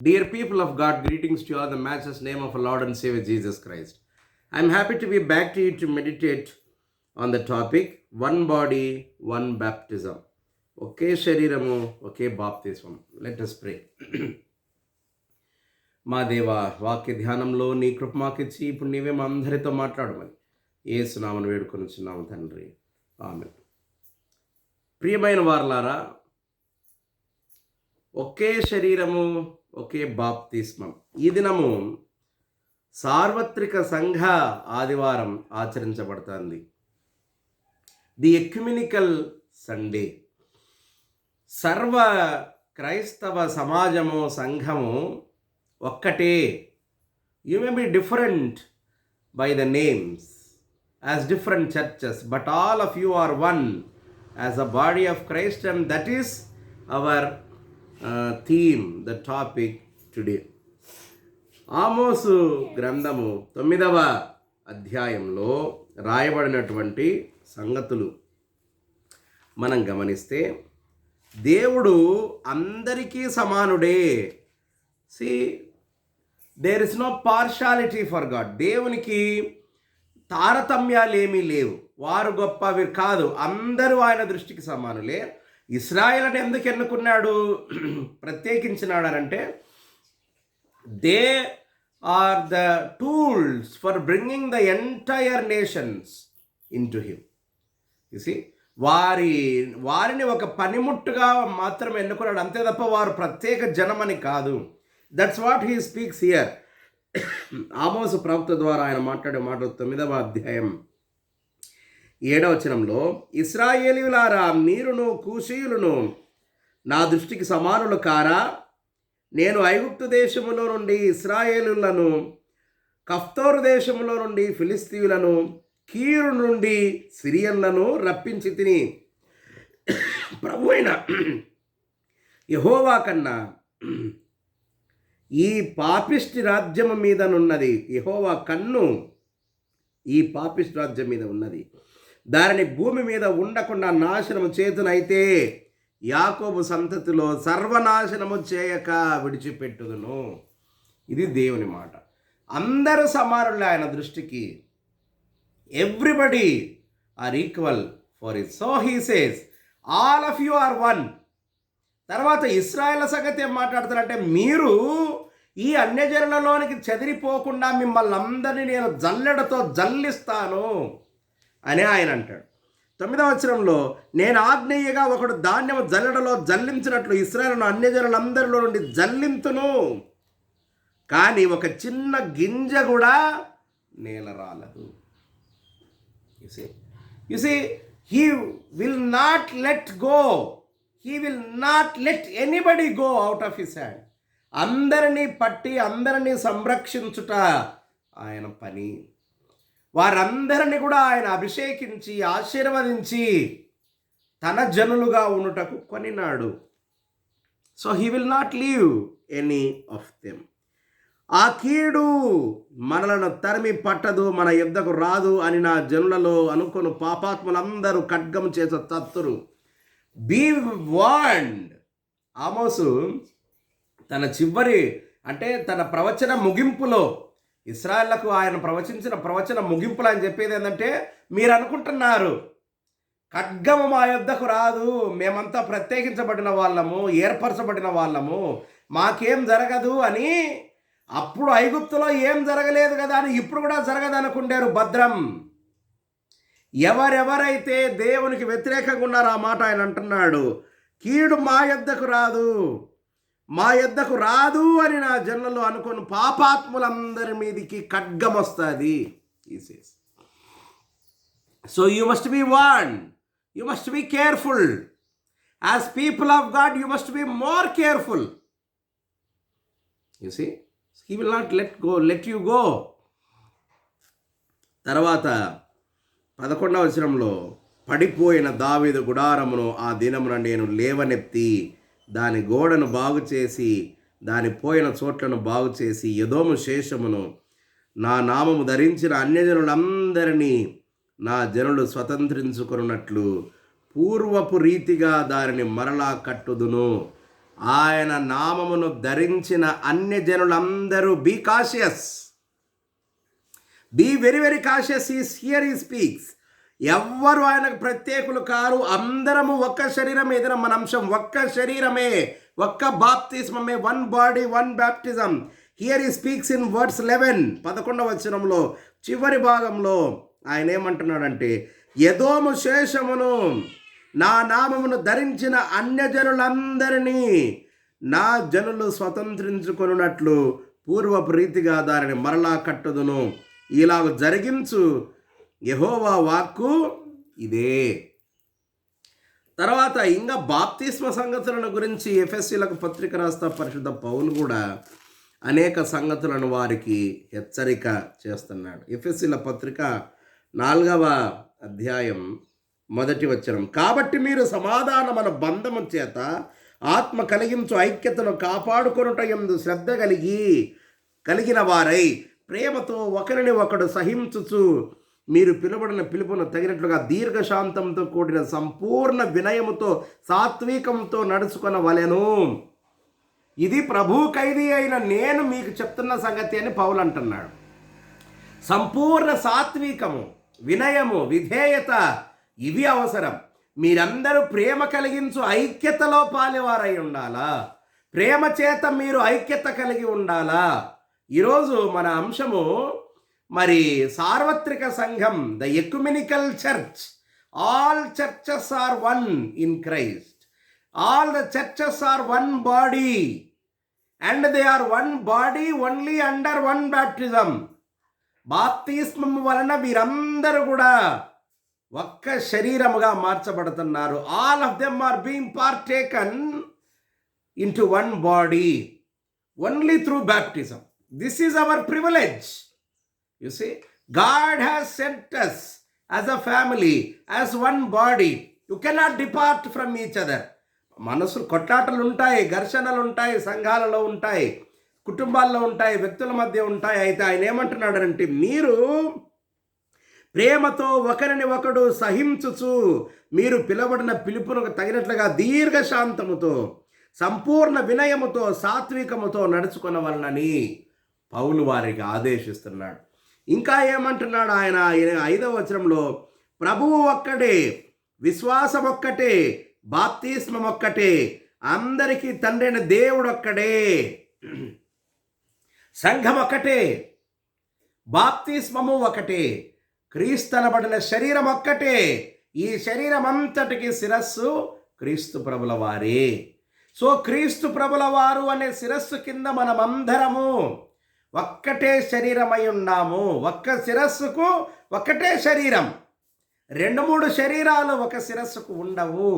Dear people of God, greetings to you all in the matchless name of our Lord and Savior Jesus Christ. I'm happy to be back to you to meditate on the topic one body, one baptism. ఒకే శరీరము ఒకే బాప్తిస్మం. Let us pray. మా దేవ, వాక్య ధ్యానంలో నీ కృప మాకిచ్చి ఇప్పుడు నీవే మా అందరితో మాట్లాడమని యేసునామమున వేడుకొనుచున్నాము తండ్రి. ఆమేన్. ప్రియమైన వారలారా, ఒకే శరీరము ఒకే బాప్తిస్మం. ఈ దినము సార్వత్రిక సంఘ ఆదివారం ఆచరించబడుతుంది. The ఎక్యుమినికల్ Sunday. సర్వ క్రైస్తవ సమాజము, సంఘము ఒక్కటే. You may be different by the names as different churches, but all of you are one as a body of Christ, and that is our theme, the topic today. Amos గ్రంథము 9వ అధ్యాయంలో రాయబడినటువంటి సంగతులు మనం గమనిస్తే, దేవుడు అందరికీ సమానుడే. See, there is no partiality for God. దేవునికి తారతమ్యాలు ఏమీ లేవు. వారు గొప్ప, వీరు కాదు, అందరూ ఆయన దృష్టికి సమానులే. ఇశ్రాయేలుని ఎందుకు ఎన్నుకున్నాడు, ప్రత్యేకించినాడు అని అంటే, they are the tools for bringing the entire nations into him. చూసి, వారిని ఒక పనిముట్టుగా మాత్రం ఎన్నుకున్నాడు, అంతే తప్ప వారు ప్రత్యేక జనమని కాదు. That's what he speaks here. Amos ప్రవక్త ద్వారా ఆయన మాట్లాడే మాటలు 9వ అధ్యాయం 7వ వచనంలో, ఇశ్రాయేలీయులారా, మీరును కూషీయులను నా దృష్టికి సమానులు కారా? నేను ఐగుప్తు దేశములో నుండి ఇశ్రాయేలులను, కఫ్తోరు దేశములో నుండి ఫిలిస్తీయులను, కీరు నుండి సిరియన్లను రప్పించి తిని, ప్రభు అయిన యెహోవా కన్నా ఈ పాపిష్టి రాజ్యము మీదనున్నది. యెహోవా కన్ను ఈ పాపిష్టి రాజ్యం మీద ఉన్నది. దానిని భూమి మీద ఉండకుండా నాశనము చేతునైతే యాకోబు సంతతిలో సర్వనాశనము చేయక విడిచిపెట్టుదును. ఇది దేవుని మాట. అందరూ సమానులే ఆయన దృష్టికి. Everybody are equal for it. So he says, all of you are one. తర్వాత ఇశ్రాయేల్ సంగతి ఏం మాట్లాడతారంటే, మీరు ఈ అన్యజనులలోనికి చెదిరిపోకుండా మిమ్మల్ని అందరినీ నేను జల్లెడతో జల్లిస్తాను అని ఆయన అంటాడు. 9వ వచనంలో, నేను ఆజ్ఞేయగా ఒకడు ధాన్యము జల్లెడలో జల్లించినట్లు ఇశ్రాయేలును అన్యజనులందరిలో నుండి జల్లింతును, కానీ ఒక చిన్న గింజ కూడా నేల రాలదు. You see, he will not let go. He will not let anybody go out of his hand. అందరినీ పట్టి అందరినీ సంరక్షించుట ఆయన పని. వారందరినీ కూడా ఆయన అభిషేకించి ఆశీర్వదించి తన జనులుగా ఉండుటకు కొనినాడు. So he will not leave any of them. ఆ కీడు మనలను తరిమి పట్టదు, మన యుద్ధకు రాదు అని నా జనులలో అనుకొను పాపాత్ములందరూ ఖడ్గము చేసే తత్తురు. Be warned. ఆమోసు తన చివరి, అంటే తన ప్రవచన ముగింపులో, ఇశ్రాయేలుకు ఆయన ప్రవచించిన ప్రవచన ముగింపులు అని చెప్పేది ఏంటంటే, మీరు అనుకుంటున్నారు ఖడ్గము మా యుద్ధకు రాదు, మేమంతా ప్రత్యేకించబడిన వాళ్ళము, ఏర్పరచబడిన వాళ్ళము, మాకేం జరగదు అని. అప్పుడు ఐగుప్తులో ఏం జరగలేదు కదా అని ఇప్పుడు కూడా జరగదనుకుంటారు. భద్రం. ఎవరెవరైతే దేవునికి వ్యతిరేకంగా ఉన్నారో ఆ మాట ఆయన అంటున్నాడు. కీడు మా యొద్దకు రాదు, మా యొద్దకు రాదు అని నా జనులలో అనుకుని పాపాత్ములందరి మీదికి ఖడ్గం వస్తుంది. So you must be warn, you must be careful. As people of God you must be more careful. You see, he will not let you go. తర్వాత 11వ వచనంలో, పడిపోయిన దావీదు గుడారమును ఆ దినమున నేను లేవనెత్తి దాని గోడను బాగు చేసి దాని పోయిన చోట్లను బాగు చేసి ఎదోము శేషమును నా నామము ధరించిన అన్యజనులందరినీ నా జనులు స్వతంత్రించుకున్నట్లు పూర్వపు రీతిగా దానిని మరలా కట్టుదును ఆయన నామమును ధరించిన అన్యజనులందరూ be cautious, be very very cautious. Is here he speaks. ఎవ్వరు ఆయనకు ప్రత్యేకులు కారు, అందరము ఒక్క శరీరం. ఏదైనా మన అంశం ఒక్క శరీరమే, ఒక్క బాప్తిస్మమే, one body one baptism. Here he speaks in words 11, 11వ వచనంలో చివరి భాగంలో ఆయన ఏమంటున్నాడంటే, ఎదోము శేషమును నా నామమును ధరించిన అన్యజనులందరినీ నా జనులు స్వతంత్రించుకొనున్నట్లు పూర్వపు రీతిగా దానిని మరలా కట్టుదును. ఇలాగ జరిగించు యెహోవా వాక్కు ఇదే. తర్వాత ఇంకా బాప్తిస్మ సంగతులను గురించి ఎఫెసీలకు పత్రిక రాస్తా పరిశుద్ధ పౌలు కూడా అనేక సంగతులను వారికి హెచ్చరిక చేస్తున్నాడు. ఎఫెసీల పత్రిక 4వ అధ్యాయం 1వ వచనం. కాబట్టి మీరు సమాధానమైన బంధము చేత ఆత్మ కలిగించు ఐక్యతను కాపాడుకొనుట యందు శ్రద్ధ కలిగిన వారై ప్రేమతో ఒకరిని ఒకడు సహించుచు మీరు పిలువబడిన పిలుపును తగినట్లుగా దీర్ఘశాంతంతో కూడిన సంపూర్ణ వినయముతో సాత్వికంతో నడుచుకొనవలెను. ఇది ప్రభు ఖైదీ అయిన నేను మీకు చెప్తున్న సంగతి అని పౌలు అంటున్నాడు. సంపూర్ణ సాత్వికము, వినయము, విధేయత ఇవి అవసరం. మీరందరూ ప్రేమ కలిగించు ఐక్యతలో పాలివారై ఉండాలా. ప్రేమ చేత మీరు ఐక్యత కలిగి ఉండాలా. ఈరోజు మన అంశము మరి సార్వత్రిక సంఘం, the ecumenical church. All churches are one in Christ. All the churches are one body and they are one body only under one baptism. బాప్తిస్మము వలన వీరందరూ కూడా ఒక్క శరీరముగా మార్చబడుతున్నారు. All of them are being partaken into one body only through baptism. This is our privilege. You see, God has sent us as a family, as one body. You cannot depart from each other. మనసు కొట్లాటలు ఉంటాయి, ఘర్షణలు ఉంటాయి, సంఘాలలో ఉంటాయి, కుటుంబాల్లో ఉంటాయి, వ్యక్తుల మధ్య ఉంటాయి. అయితే ఆయన ఏమంటున్నాడంటే, మీరు ప్రేమతో ఒకరిని ఒకడు సహించుచు మీరు పిలువబడిన పిలుపును తగినట్లుగా దీర్ఘశాంతముతో సంపూర్ణ వినయముతో సాత్వికముతో నడుచుకొనవలనని పౌలు వారికి ఆదేశిస్తున్నాడు. ఇంకా ఏమంటున్నాడు ఆయన 5వ వచనంలో, ప్రభువు ఒక్కడే, విశ్వాసం ఒక్కటే, బాప్తిస్మం ఒక్కటే, అందరికీ తండ్రైన దేవుడు ఒక్కడే, సంఘం ఒకటే, బాప్తిస్మము ఒకటే, క్రీస్తనబడిన శరీరం ఒక్కటే. ఈ శరీరం అంతటికి శిరస్సు క్రీస్తు ప్రభుల వారే. సో క్రీస్తు ప్రభుల వారు అనే శిరస్సు కింద మనమందరము ఒక్కటే శరీరమై ఉన్నాము. ఒక్క శిరస్సుకు ఒక్కటే శరీరం. 2-3 శరీరాలు ఒక శిరస్సుకు ఉండవు.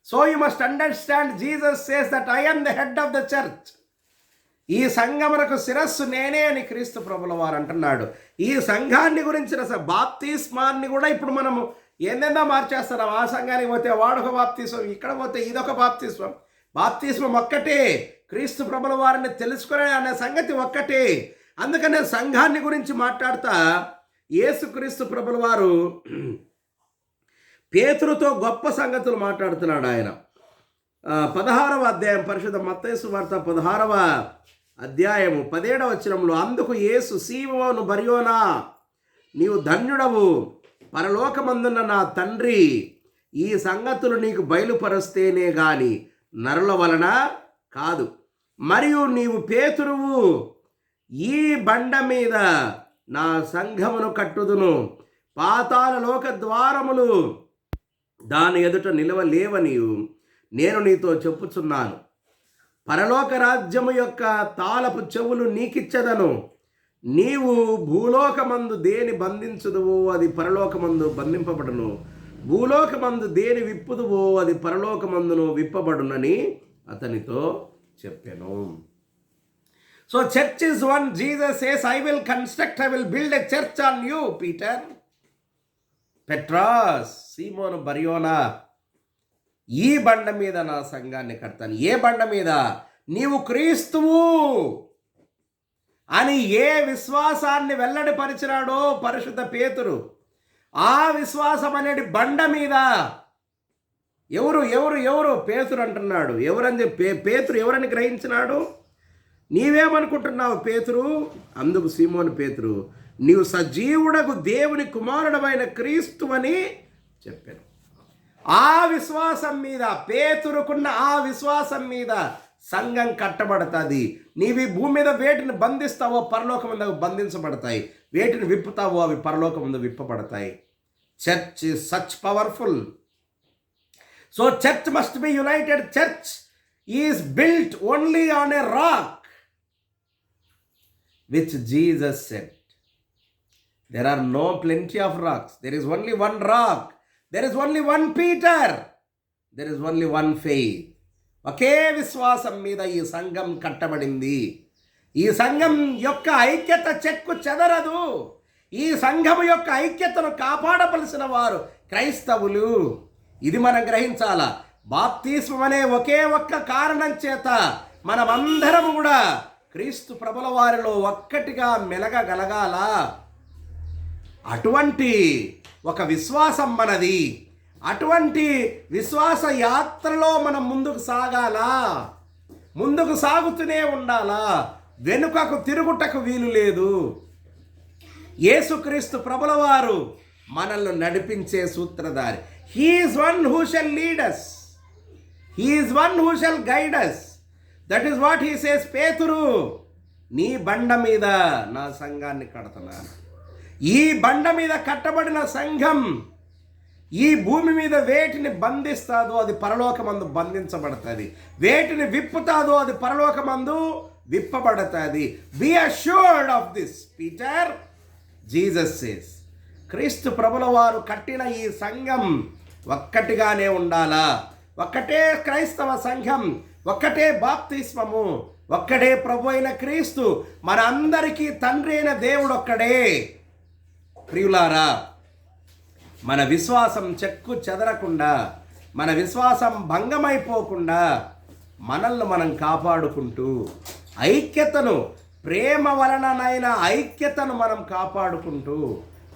So you must understand, Jesus says that I am the head of the church. ఈ సంఘమునకు శిరస్సు నేనే అని క్రీస్తు ప్రభుల వారు అంటున్నాడు. ఈ సంఘాన్ని గురించిన బాప్తిస్మాన్ని కూడా ఇప్పుడు మనము ఏందేందో మార్చేస్తున్నాం. ఆ సంఘానికి పోతే వాడొక బాప్తిస్మం, ఇక్కడ పోతే ఇదొక బాప్తిస్మం. బాప్తిస్మం ఒక్కటే, క్రీస్తు ప్రభుల వారిని తెలుసుకునే అనే సంగతి ఒక్కటే. అందుకనే సంఘాన్ని గురించి మాట్లాడుతా యేసుక్రీస్తు ప్రభుల వారు పేతురుతో గొప్ప సంగతులు మాట్లాడుతున్నాడు. ఆయన 16వ అధ్యాయం, పరిశుద్ధ మత్తయి సువార్త 16వ అధ్యాయము 17వ వచనంలో, అందుకు యేసు, సీమోను బర్యోనా, నీవు ధన్యుడవు, పరలోకమందున్న నా తండ్రి ఈ సంగతులు నీకు బయలుపరుస్తేనే గాని నరుల వలన కాదు. మరియు నీవు పేతురువు, ఈ బండ మీద నా సంఘమును కట్టుదును, పాతాళ లోక ద్వారములు దాని ఎదుట నిలవలేవని నేను నీతో చెప్పుచున్నాను. పరలోక రాజ్యము యొక్క తాళపు చెవులు నీకిచ్చదను. నీవు భూలోకమందు దేని బంధించుదువో అది పరలోకమందు బంధింపబడును, భూలోకమందు దేని విప్పుదువో అది పరలోకమందును విప్పబడునని అతనితో చెప్పాను. So church is one. Jesus says, I will construct, I will build a church on you Peter, Petros, Simon Barjona, ఈ బండ మీద నా సంఘాన్ని కడతాను. ఏ బండ మీద? నీవు క్రీస్తువు అని ఏ విశ్వాసాన్ని వెల్లడిపరిచినాడో పరిశుద్ధ పేతురు, ఆ విశ్వాసం అనేది బండ మీద ఎవరు ఎవరు ఎవరు పేతురు అంటున్నాడు. ఎవరని చెప్పి పేతురు ఎవరని గ్రహించినాడు? నీవేమనుకుంటున్నావు పేతురు? అందుకు సీమోను పేతురు, నీవు సజీవుడకు దేవుని కుమారుడమైన క్రీస్తు అని చెప్పాను. ఆ విశ్వాసం మీద, పేతురుకున్న ఆ విశ్వాసం మీద సంఘం కట్టబడుతుంది. నీవి భూమి మీద వేటిని బంధిస్తావో పరలోకం మీద బంధించబడతాయి, వేటిని విప్పుతావో అవి పరలోకం మీద విప్పబడతాయి. Church is such powerful. So church must be united. Church is built only on a rock which Jesus said. There are no plenty of rocks. There is only one rock. There is only one Peter. There is only one faith. ఒకే విశ్వాసం మీద ఈ సంఘం కట్టబడింది. ఈ సంఘం యొక్క ఐక్యత చెక్కు చెదరదు. ఈ సంఘం యొక్క ఐక్యతను కాపాడవలసిన వారు క్రైస్తవులు. ఇది మనం గ్రహించాలా. బాప్తిస్మం అనే ఒకే ఒక్క కారణం చేత మనమందరం కూడా క్రీస్తు ప్రభుల వారిలో ఒక్కటిగా మెలగగలగాల. అటువంటి ఒక విశ్వాసం మనది. అటువంటి విశ్వాస యాత్రలో మనం ముందుకు సాగాలా. ముందుకు సాగుతూనే ఉండాలా. వెనుకకు తిరుగుటకు వీలు లేదు. యేసుక్రీస్తు ప్రభుల వారు మనల్ని నడిపించే సూత్రధారి. He is one who shall lead us. He is one who shall guide us. That is what he says. పేతురు, నీ బండ మీద నా సంఘాన్ని కడుతున్నాను. ఈ బండ మీద కట్టబడిన సంఘం ఈ భూమి మీద వేటిని బంధిస్తాదో అది పరలోకమందు బంధించబడుతుంది, వేటిని విప్పుతాదో అది పరలోకమందు విప్పబడుతుంది. Be assured of this Peter, Jesus says. క్రీస్తు ప్రభుల వారు కట్టిన ఈ సంఘం ఒక్కటిగానే ఉండాలా. ఒక్కటే క్రైస్తవ సంఘం, ఒక్కటే బాప్తిస్మము, ఒక్కడే ప్రభు అయిన క్రీస్తు, మన అందరికీ తండ్రి అయిన దేవుడు ఒక్కడే. ప్రియులారా, మన విశ్వాసం చెక్కు చెదరకుండా, మన విశ్వాసం భంగమైపోకుండా మనల్ని మనం కాపాడుకుంటూ ఐక్యతను, ప్రేమ వలననైన ఐక్యతను మనం కాపాడుకుంటూ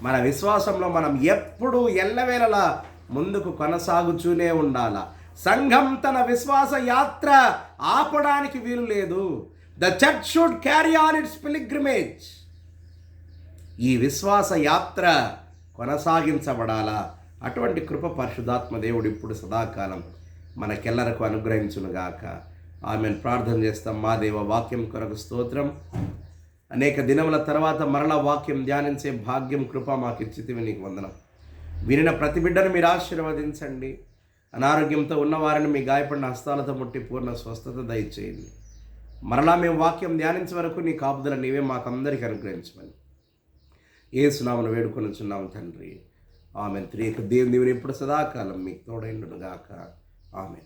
మన విశ్వాసంలో మనం ఎప్పుడూ ఎల్లవేళలా ముందుకు కొనసాగుతూనే ఉండాల. సంఘం తన విశ్వాస యాత్ర ఆపడానికి వీలు లేదు. The church should carry on it's pilgrimage. ఈ విశ్వాస యాత్ర కొనసాగించబడాలా. అటువంటి కృప పరిశుద్ధాత్మ దేవుడు ఇప్పుడు సదాకాలం మనకెల్లరకు అనుగ్రహించునుగాక. ఆమెను ప్రార్థన చేస్తాం. మా దేవ, వాక్యం కొరకు స్తోత్రం. అనేక దినముల తర్వాత మరలా వాక్యం ధ్యానించే భాగ్యం, కృప మాకు ఇచ్చితివి, నీకు వందనం. వినిన ప్రతి బిడ్డను మీరు ఆశీర్వదించండి. అనారోగ్యంతో ఉన్నవారిని మీ గాయపడిన హస్తాలతో ముట్టి పూర్ణ స్వస్థత దయచేయండి. మరలా మేము వాక్యం ధ్యానించే వరకు నీ కాపుదల నీవే మాకందరికీ అనుగ్రహించమని యేసు నామమున వేడుకొనుచున్నాము తండ్రి. ఆమెన్. త్రియక దేవుని ఇప్పుడు సదాకాలం మీకు తోడైండును గాక. ఆమెన్.